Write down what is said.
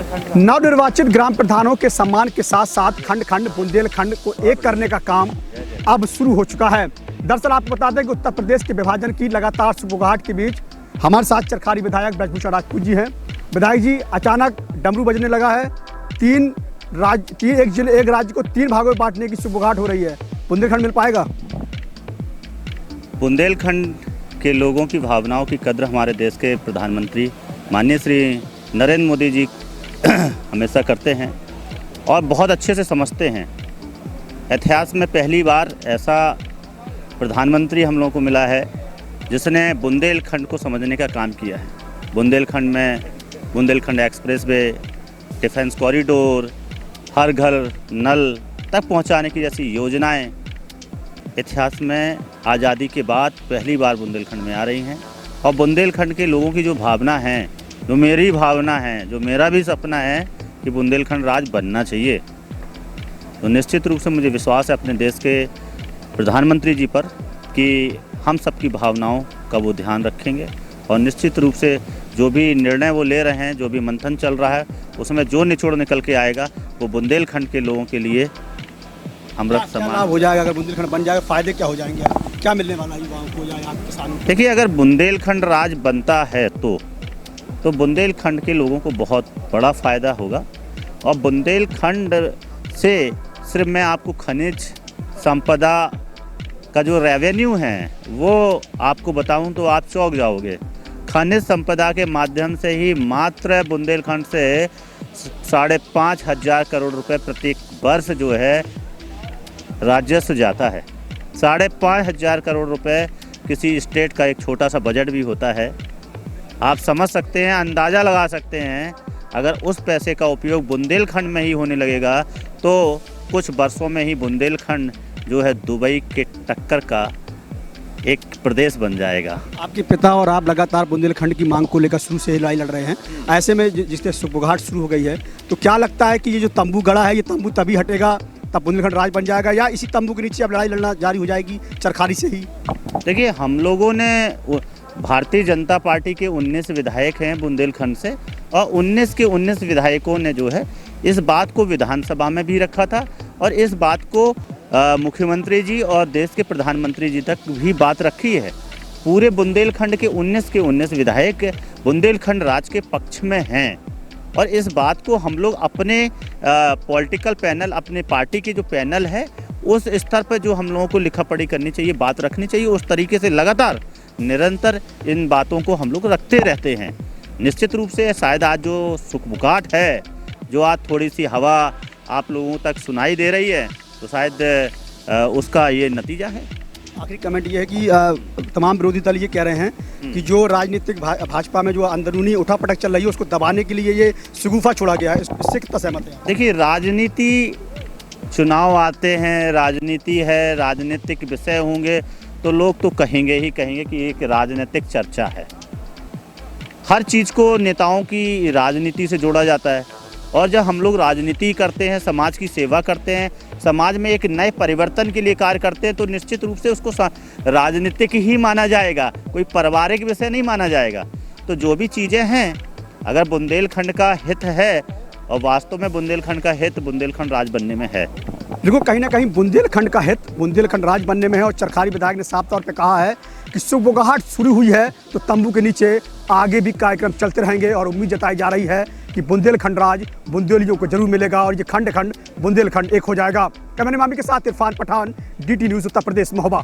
नवनिर्वाचित ग्राम प्रधानों के सम्मान के साथ साथ खंड खंड बुंदेलखंड को एक करने का काम अब शुरू हो चुका है। दरअसल आपको बता दें कि उत्तर प्रदेश के विभाजन की लगातार सुगबुगाहट के बीच हमारे साथ चरखारी विधायक ब्रजभूषण राजपूत जी हैं। विधायक जी, अचानक डमरू बजने लगा है, एक राज्य को 3 भागों में बांटने की सुगबुगाहट हो रही है। बुंदेलखंड मिल पाएगा? बुंदेलखंड के लोगों की भावनाओं की कद्र हमारे देश के प्रधानमंत्री माननीय श्री नरेंद्र मोदी जी हमेशा करते हैं और बहुत अच्छे से समझते हैं। इतिहास में पहली बार ऐसा प्रधानमंत्री हम लोगों को मिला है जिसने बुंदेलखंड को समझने का काम किया है। बुंदेलखंड में Bundelkhand expressway, defence corridor, हर घर नल तक पहुंचाने की जैसी योजनाएं इतिहास में आज़ादी के बाद पहली बार बुंदेलखंड में आ रही हैं। और बुंदेलखंड के लोगों की जो भावना है, जो मेरी भावना है, जो मेरा भी सपना है कि बुंदेलखंड राज्य बनना चाहिए, तो निश्चित रूप से मुझे विश्वास है अपने देश के प्रधानमंत्री जी पर कि हम सबकी भावनाओं का वो ध्यान रखेंगे और निश्चित रूप से जो भी निर्णय वो ले रहे हैं, जो भी मंथन चल रहा है, उसमें जो निचोड़ निकल के आएगा वो बुंदेलखंड के लोगों के लिए अमृत समान हो जाएगा। अगर बुंदेलखंड बन जाएगा फायदे क्या हो जाएंगे, क्या मिलने वाला युवाओं को या किसानों को? देखिए, अगर बुंदेलखंड राज बनता है तो बुंदेलखंड के लोगों को बहुत बड़ा फ़ायदा होगा। और बुंदेलखंड से सिर्फ मैं आपको खनिज संपदा का जो रेवेन्यू है वो आपको बताऊं तो आप चौंक जाओगे। खनिज संपदा के माध्यम से ही मात्र बुंदेलखंड से 5,500 करोड़ रुपए प्रत्येक वर्ष जो है राजस्व जाता है। 5,500 करोड़ रुपए किसी स्टेट का एक छोटा सा बजट भी होता है। आप समझ सकते हैं, अंदाज़ा लगा सकते हैं, अगर उस पैसे का उपयोग बुंदेलखंड में ही होने लगेगा तो कुछ वर्षों में ही बुंदेलखंड जो है दुबई के टक्कर का एक प्रदेश बन जाएगा। आपके पिता और आप लगातार बुंदेलखंड की मांग को लेकर शुरू से ही लड़ाई लड़ रहे हैं। ऐसे में जिससे सुगबुगाहट शुरू हो गई है, तो क्या लगता है कि ये जो तंबू गड़ा है, ये तंबू तभी हटेगा तब बुंदेलखंड राज बन जाएगा, या इसी तंबू के नीचे अब लड़ाई लड़ना जारी हो जाएगी चरखारी से ही? देखिए, हम लोगों ने भारतीय जनता पार्टी के 19 विधायक हैं बुंदेलखंड से, और 19 के 19 विधायकों ने जो है इस बात को विधानसभा में भी रखा था और इस बात को मुख्यमंत्री जी और देश के प्रधानमंत्री जी तक भी बात रखी है। पूरे बुंदेलखंड के 19 विधायक बुंदेलखंड राज के पक्ष में हैं और इस बात को हम लोग अपने पॉलिटिकल पैनल, अपने पार्टी के जो पैनल है उस स्तर पर जो हम लोगों को लिखा पढ़ी करनी चाहिए, बात रखनी चाहिए, उस तरीके से लगातार निरंतर इन बातों को हम लोग रखते रहते हैं। निश्चित रूप से शायद आज जो सुगबुगाहट है, जो आज थोड़ी सी हवा आप लोगों तक सुनाई दे रही है, तो शायद उसका ये नतीजा है। आखिरी कमेंट ये है कि तमाम विरोधी दल ये कह रहे हैं कि जो राजनीतिक भाजपा में जो अंदरूनी उठापटक चल रही है उसको दबाने के लिए ये शगुफा छोड़ा गया है, इससे कितना सहमत है? देखिए, राजनीति, चुनाव आते हैं, राजनीति है, राजनीतिक विषय होंगे तो लोग तो कहेंगे ही कहेंगे कि एक राजनीतिक चर्चा है। हर चीज़ को नेताओं की राजनीति से जोड़ा जाता है और जब हम लोग राजनीति करते हैं, समाज की सेवा करते हैं, समाज में एक नए परिवर्तन के लिए कार्य करते हैं, तो निश्चित रूप से उसको राजनीतिक ही माना जाएगा, कोई पारिवारिक विषय नहीं माना जाएगा। तो जो भी चीज़ें हैं, अगर बुंदेलखंड का हित है और वास्तव में बुंदेलखंड का हित बुंदेलखंड राज बनने में है, देखो कहीं ना कहीं बुंदेलखंड का हित बुंदेलखंड राज बनने में है। और चरखारी विधायक ने साफ तौर पे कहा है कि सुगबुगाहट शुरू हुई है तो तंबू के नीचे आगे भी कार्यक्रम चलते रहेंगे और उम्मीद जताई जा रही है कि बुंदेलखंड राज बुंदेलियों को जरूर मिलेगा और ये खंड खंड बुंदेलखंड एक हो जाएगा। कैमरामैन मामी के साथ इरफान पठान, DT न्यूज़ उत्तर प्रदेश, महोबा।